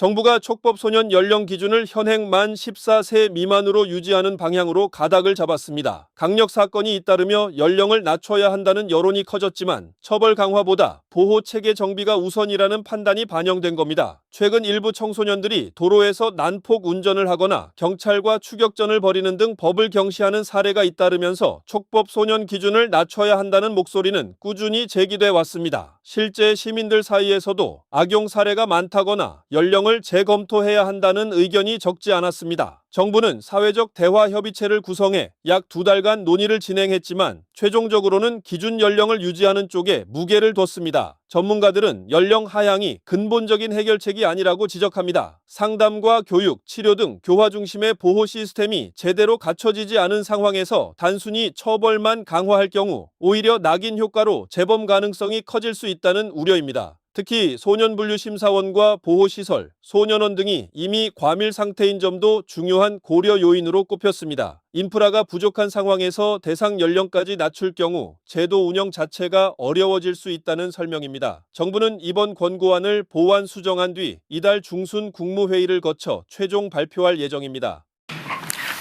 정부가 촉법소년 연령 기준을 현행 만 14세 미만으로 유지하는 방향으로 가닥을 잡았습니다. 강력 사건이 잇따르며 연령을 낮춰야 한다는 여론이 커졌지만 처벌 강화보다 보호 체계 정비가 우선이라는 판단이 반영된 겁니다. 최근 일부 청소년들이 도로에서 난폭 운전을 하거나 경찰과 추격전을 벌이는 등 법을 경시하는 사례가 잇따르면서 촉법소년 기준을 낮춰야 한다는 목소리는 꾸준히 제기돼 왔습니다. 실제 시민들 사이에서도 악용 사례가 많다거나 연령을 재검토해야 한다는 의견이 적지 않았습니다. 정부는 사회적 대화협의체를 구성해 약 2달간 논의를 진행했지만 최종적으로는 기준 연령을 유지하는 쪽에 무게를 뒀습니다. 전문가들은 연령 하향이 근본적인 해결책이 아니라고 지적합니다. 상담과 교육, 치료 등 교화 중심의 보호 시스템이 제대로 갖춰지지 않은 상황에서 단순히 처벌만 강화할 경우 오히려 낙인 효과로 재범 가능성이 커질 수 있다는 우려입니다. 특히 소년분류심사원과 보호시설, 소년원 등이 이미 과밀 상태인 점도 중요한 고려 요인으로 꼽혔습니다. 인프라가 부족한 상황에서 대상 연령까지 낮출 경우 제도 운영 자체가 어려워질 수 있다는 설명입니다. 정부는 이번 권고안을 보완 수정한 뒤 이달 중순 국무회의를 거쳐 최종 발표할 예정입니다.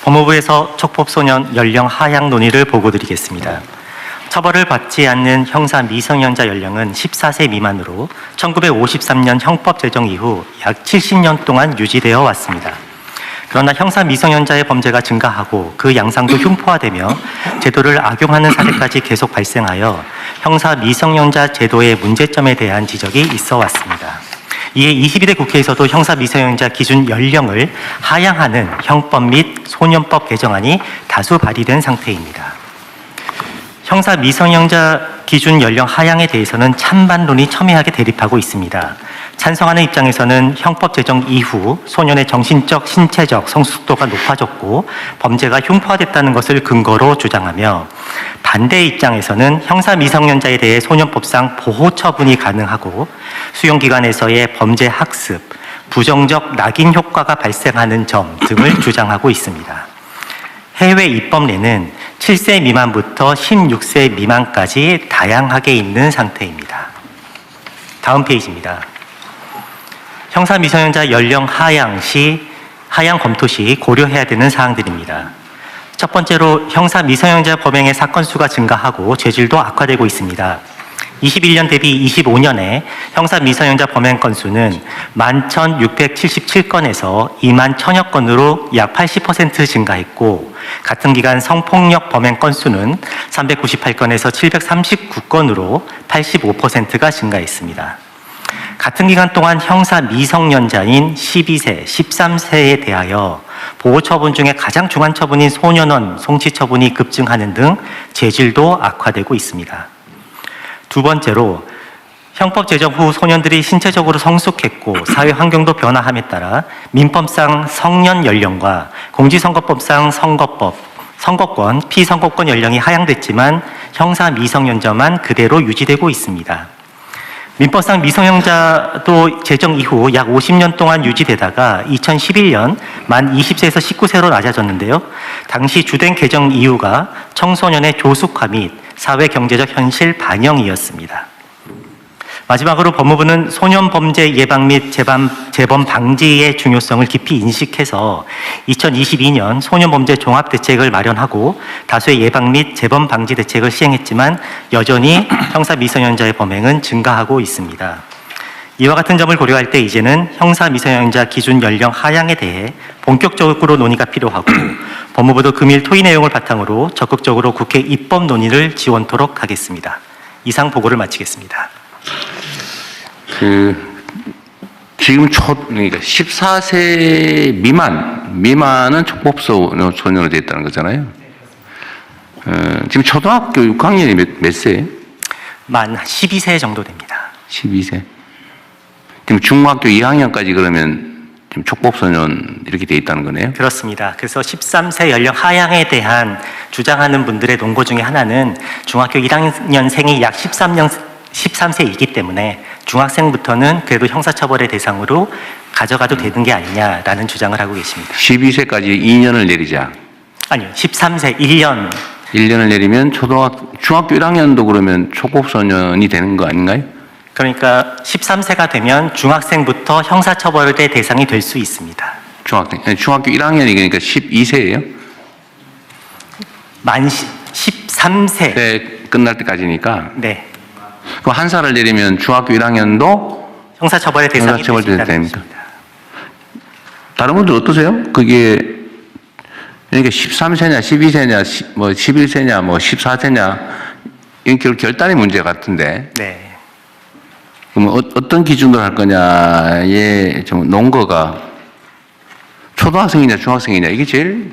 법무부에서 촉법소년 연령 하향 논의를 보고드리겠습니다. 처벌을 받지 않는 형사 미성년자 연령은 14세 미만으로 1953년 형법 제정 이후 약 70년 동안 유지되어 왔습니다. 그러나 형사 미성년자의 범죄가 증가하고 그 양상도 흉포화되며 제도를 악용하는 사례까지 계속 발생하여 형사 미성년자 제도의 문제점에 대한 지적이 있어 왔습니다. 이에 22대 국회에서도 형사 미성년자 기준 연령을 하향하는 형법 및 소년법 개정안이 다수 발의된 상태입니다. 형사 미성년자 기준 연령 하향에 대해서는 찬반론이 첨예하게 대립하고 있습니다. 찬성하는 입장에서는 형법 제정 이후 소년의 정신적, 신체적 성숙도가 높아졌고 범죄가 흉포화됐다는 것을 근거로 주장하며 반대 입장에서는 형사 미성년자에 대해 소년법상 보호 처분이 가능하고 수용기관에서의 범죄 학습, 부정적 낙인 효과가 발생하는 점 등을 주장하고 있습니다. 해외 입법례는 7세 미만부터 16세 미만까지 다양하게 있는 상태입니다. 다음 페이지입니다. 형사 미성년자 연령 하향 검토 시 고려해야 되는 사항들입니다. 첫 번째로 형사 미성년자 범행의 사건 수가 증가하고 죄질도 악화되고 있습니다. 21년 대비 25년에 형사 미성년자 범행 건수는 11,677건에서 21,000여 건으로 약 80% 증가했고 같은 기간 성폭력 범행 건수는 398건에서 739건으로 85%가 증가했습니다. 같은 기간 동안 형사 미성년자인 12세, 13세에 대하여 보호처분 중에 가장 중한 처분인 소년원 송치처분이 급증하는 등 죄질도 악화되고 있습니다. 두 번째로 형법 제정 후 소년들이 신체적으로 성숙했고 사회 환경도 변화함에 따라 민법상 성년 연령과 공직선거법상 선거권, 피선거권 연령이 하향됐지만 형사 미성년자만 그대로 유지되고 있습니다. 민법상 미성년자도 제정 이후 약 50년 동안 유지되다가 2011년 만 20세에서 19세로 낮아졌는데요. 당시 주된 개정 이유가 청소년의 조숙화 및 사회 경제적 현실 반영이었습니다. 마지막으로 법무부는 소년 범죄 예방 및 재범 방지의 중요성을 깊이 인식해서 2022년 소년 범죄 종합 대책을 마련하고 다수의 예방 및 재범 방지 대책을 시행했지만 여전히 형사 미성년자의 범행은 증가하고 있습니다. 이와 같은 점을 고려할 때 이제는 형사 미성년자 기준 연령 하향에 대해 본격적으로 논의가 필요하고 법무부도 금일 토의 내용을 바탕으로 적극적으로 국회 입법 논의를 지원토록 하겠습니다. 이상 보고를 마치겠습니다. 지금 그러니까 14세 미만은 촉법소년으로 되어 있다는 거잖아요. 지금 초등학교 6학년이 몇 세? 만 12세 정도 됩니다. 12세. 지금 중학교 2학년까지 그러면 지금 촉법소년 이렇게 돼 있다는 거네요? 그렇습니다. 그래서 13세 연령 하향에 대한 주장하는 분들의 논거 중에 하나는 중학교 1학년생이 약 13세이기 때문에 중학생부터는 그래도 형사처벌의 대상으로 가져가도 되는 게 아니냐라는 주장을 하고 계십니다. 12세까지 2년을 내리자. 아니요. 13세 1년을 내리면 중학교 1학년도 그러면 촉법소년이 되는 거 아닌가요? 그러니까 13세가 되면 중학생부터 형사처벌의 대상이 될 수 있습니다. 중학교 1학년이 그러니까 12세예요? 만 13세. 네, 끝날 때까지니까. 네. 그럼 한 살을 내리면 중학교 1학년도 형사처벌의 대상이 될 수 형사처벌 있다는 됩니까? 것입니다. 다른 분들 어떠세요? 그게 그러니까 13세냐, 12세냐, 뭐 11세냐, 뭐 14세냐 이런 결단의 문제 같은데. 네. 그럼 어떤 기준으로 할 거냐에 좀 논거가 초등학생이냐, 중학생이냐 이게 제일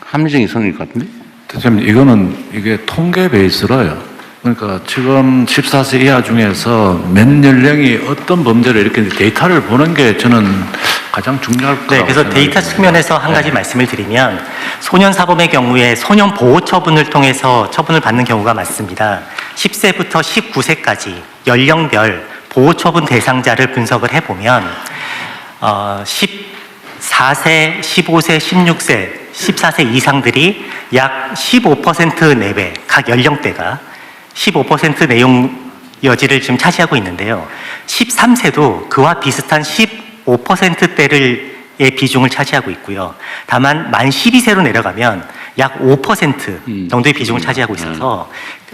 합리적인 선일 것 같은데. 대표님, 이게 통계 베이스로요. 그러니까 지금 14세 이하 중에서 몇 연령이 어떤 범죄를 이렇게 데이터를 보는 게 저는 가장 중요할 거라고 네, 그래서 데이터 생각합니다. 측면에서 한 가지 말씀을 드리면 소년 사범의 경우에 소년 보호 처분을 통해서 처분을 받는 경우가 많습니다. 10세부터 19세까지 연령별 보호 처분 대상자를 분석을 해보면 14세, 15세, 16세, 14세 이상들이 약 15% 내외 각 연령대가 15% 내용 여지를 지금 차지하고 있는데요. 13세도 그와 비슷한 15%대의 비중을 차지하고 있고요. 다만 만 12세로 내려가면 약 5% 정도의 비중을 차지하고 있어서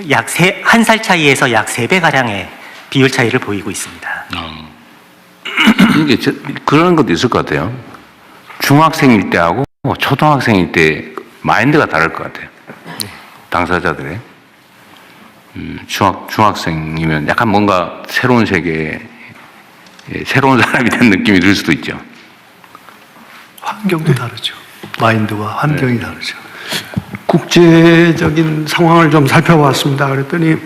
약 한 살 차이에서 약 3배가량의 비율 차이를 보이고 있습니다. 이게 그런 것도 있을 것 같아요. 중학생일 때하고 초등학생일 때 마인드가 다를 것 같아요. 당사자들의. 중학생이면 약간 뭔가 새로운 세계에 새로운 사람이 된 느낌이 들 수도 있죠. 환경도 다르죠. 마인드와 환경이 다르죠. 국제적인 상황을 좀 살펴봤습니다. 그랬더니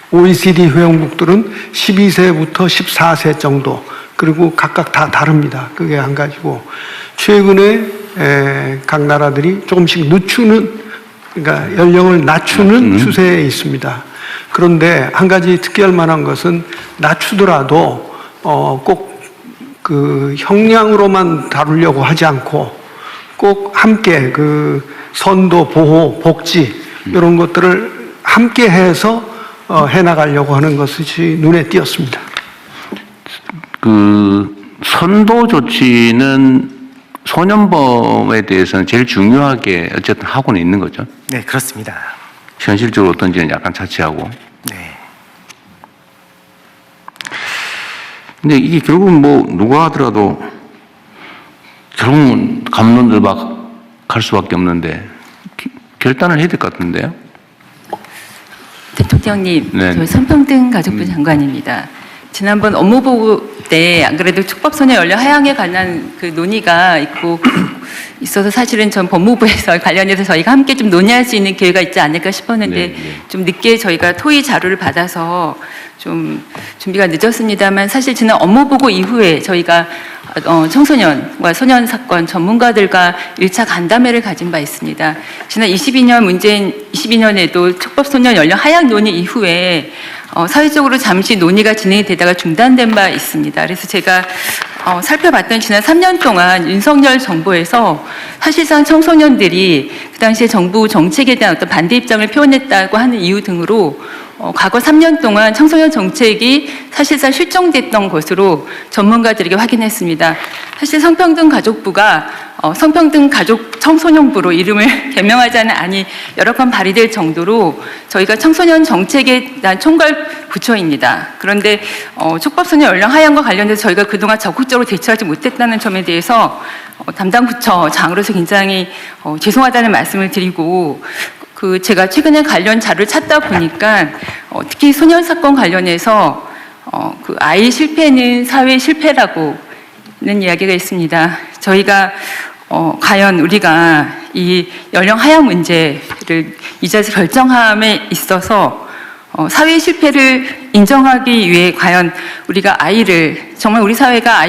OECD 회원국들은 12세부터 14세 정도, 그리고 각각 다 다릅니다. 그게 한 가지고, 최근에 각 나라들이 조금씩 늦추는, 그러니까 연령을 낮추는 추세에 있습니다. 그런데 한 가지 특이할 만한 것은 낮추더라도 꼭 그 형량으로만 다루려고 하지 않고 꼭 함께 그 선도, 보호, 복지 이런 것들을 함께 해서 해나가려고 하는 것이 눈에 띄었습니다. 그 선도 조치는 소년범에 대해서는 제일 중요하게 어쨌든 하고는 있는 거죠. 네, 그렇습니다. 현실적으로 어떤지는 약간 차치하고. 네. 근데 이게 결국은 뭐 누가 하더라도 결국은 감론들 막 갈 수밖에 없는데 결단을 해야 될 것 같은데요. 대통령님, 네. 저 성평등 가족부 장관입니다. 지난번 업무보고 때 안 그래도 촉법소년 연령 하향에 관한 그 논의가 있어서 사실은 전 법무부에서 관련해서 저희가 함께 좀 논의할 수 있는 기회가 있지 않을까 싶었는데 좀 늦게 저희가 토의 자료를 받아서 좀 준비가 늦었습니다만, 사실 지난 업무보고 이후에 저희가 청소년과 소년 사건 전문가들과 1차 간담회를 가진 바 있습니다. 지난 22년 문재인 22년에도 촉법소년 연령 하향 논의 이후에 사회적으로 잠시 논의가 진행이 되다가 중단된 바 있습니다. 그래서 제가 살펴봤던 지난 3년 동안 윤석열 정부에서 사실상 청소년들이 그 당시에 정부 정책에 대한 어떤 반대 입장을 표현했다고 하는 이유 등으로 과거 3년 동안 청소년 정책이 사실상 실종됐던 것으로 전문가들에게 확인했습니다. 사실 성평등 가족부가 성평등 가족 청소년부로 이름을 개명하자는 안이 여러 건 발의될 정도로 저희가 청소년 정책에 대한 총괄 부처입니다. 그런데 촉법소년 연령 하향과 관련해서 저희가 그동안 적극적으로 대처하지 못했다는 점에 대해서 담당 부처장으로서 굉장히 죄송하다는 말씀을 드리고, 제가 최근에 관련 자료를 찾다 보니까 특히 소년 사건 관련해서 그 아이 실패는 사회 실패라고는 이야기가 있습니다. 저희가 과연 우리가 이 연령 하향 문제를 이 자리에서 결정함에 있어서 사회 실패를 인정하기 위해 과연 우리가 아이를 정말 우리 사회가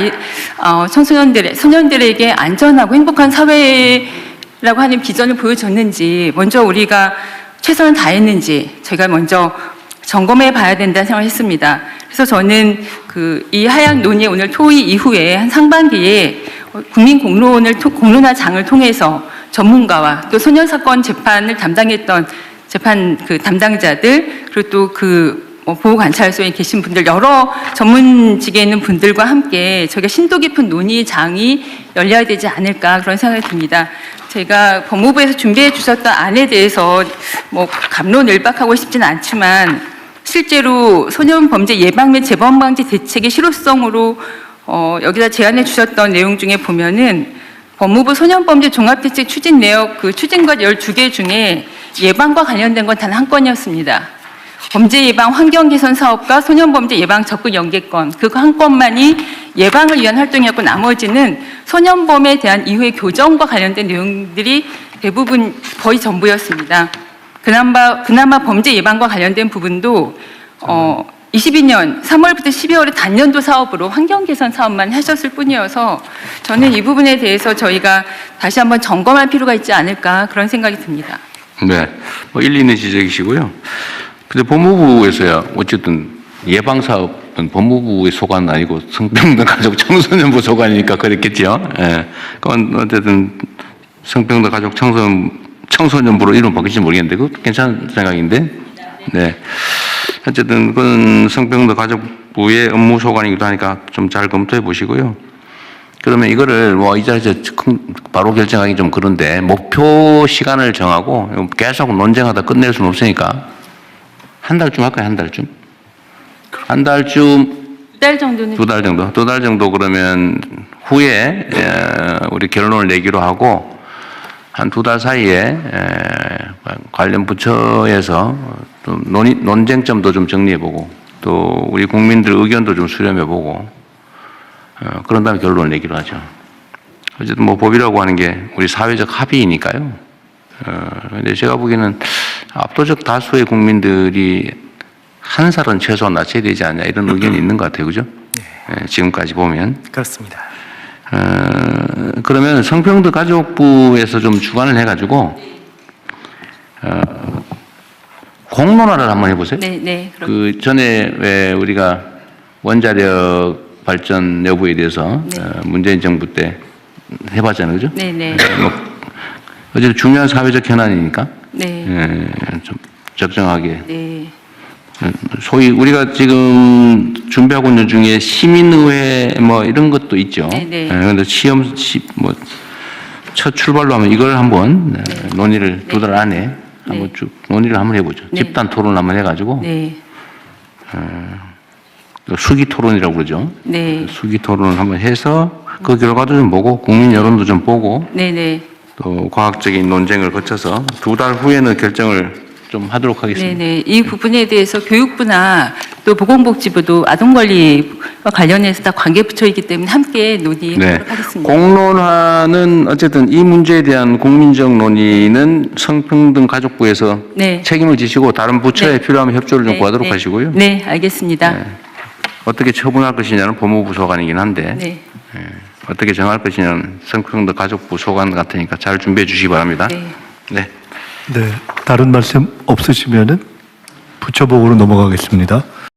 소년들에게 안전하고 행복한 사회라고 하는 비전을 보여줬는지, 먼저 우리가 최선을 다했는지 저희가 먼저 점검해 봐야 된다는 생각을 했습니다. 그래서 저는 이 하향 논의 오늘 토의 이후에 한 상반기에 국민 공론화장을 통해서 전문가와 또 소년 사건 재판을 담당했던 재판 담당자들, 그리고 또 보호관찰소에 계신 분들, 여러 전문직에 있는 분들과 함께 저희가 심도 깊은 논의장이 열려야 되지 않을까 그런 생각이 듭니다. 제가 법무부에서 준비해 주셨던 안에 대해서 갑론을박하고 싶지는 않지만 실제로 소년 범죄 예방 및 재범 방지 대책의 실효성으로 여기다 제안해 주셨던 내용 중에 보면은 법무부 소년범죄 종합대책 추진 내역 그 추진과 12개 중에 예방과 관련된 건 단 한 건이었습니다. 범죄 예방 환경 개선 사업과 소년범죄 예방 적극 연계권, 그 한 건만이 예방을 위한 활동이었고 나머지는 소년범에 대한 이후의 교정과 관련된 내용들이 대부분 거의 전부였습니다. 그나마 범죄 예방과 관련된 부분도 22년 3월부터 12월에 단년도 사업으로 환경 개선 사업만 하셨을 뿐이어서 저는 이 부분에 대해서 저희가 다시 한번 점검할 필요가 있지 않을까 그런 생각이 듭니다. 네, 일리 있는 지적이시고요. 근데 법무부에서야 어쨌든 예방 사업은 법무부의 소관은 아니고 성평등 가족 청소년부 소관이니까 그랬겠죠. 예. 그건 어쨌든 성평등 가족 청소년부로 이름 바뀔지 모르겠는데 그것도 괜찮은 생각인데. 네. 어쨌든 그건 성평등 가족부의 업무 소관이기도 하니까 좀 잘 검토해 보시고요. 그러면 이거를 이 자리에서 바로 결정하기 좀 그런데 목표 시간을 정하고 계속 논쟁하다 끝낼 수는 없으니까 한 달쯤 할까요? 한 달쯤? 한 달쯤? 2달 정도는? 2달 정도? 2달 정도 그러면 후에 우리 결론을 내기로 하고 한 2달 사이에 관련 부처에서 좀 논쟁점도 좀 정리해보고 또 우리 국민들 의견도 좀 수렴해보고 그런 다음에 결론을 내기로 하죠. 어쨌든 법이라고 하는 게 우리 사회적 합의이니까요. 근데 제가 보기에는 압도적 다수의 국민들이 한 살은 최소한 낮춰야 되지 않냐 이런 의견이 있는 것 같아요. 그죠? 네, 지금까지 보면. 그렇습니다. 그러면 성평등 가족부에서 좀 주관을 해가지고 공론화를 한번 해보세요. 네. 그 전에 왜 우리가 원자력 발전 여부에 대해서 네. 문재인 정부 때 해봤잖아요, 그죠? 네. 어쨌든 중요한 사회적 현안이니까 네. 좀 적정하게. 네. 소위 우리가 지금 준비하고 있는 중에 시민의회 이런 것도 있죠. 네. 그런데 첫 출발로 하면 이걸 한번 논의를 2달 안에 한번 쭉 논의를 한번 해보죠. 네. 집단 토론을 한번 해가지고 네. 수기 토론이라고 그러죠. 네. 수기 토론을 한번 해서 그 결과도 좀 보고 국민 여론도 좀 보고 네. 또 과학적인 논쟁을 거쳐서 2달 후에는 결정을 좀 하도록 하겠습니다. 네. 이 부분에 대해서 교육부나 또 보건복지부도 아동권리와 관련해서 다 관계부처이기 때문에 함께 논의하도록 하겠습니다. 공론화는 어쨌든 이 문제에 대한 국민적 논의는 성평등 가족부에서 네. 책임을 지시고 다른 부처에 네. 필요하면 협조를 좀 네. 구하도록 네. 하시고요. 네, 알겠습니다. 네. 어떻게 처분할 것이냐는 법무부 소관이긴 한데 네. 어떻게 정할 것이냐는 성평등 가족부 소관 같으니까 잘 준비해 주시기 바랍니다. 네. 네. 네, 다른 말씀 없으시면은 부처 보고로 넘어가겠습니다.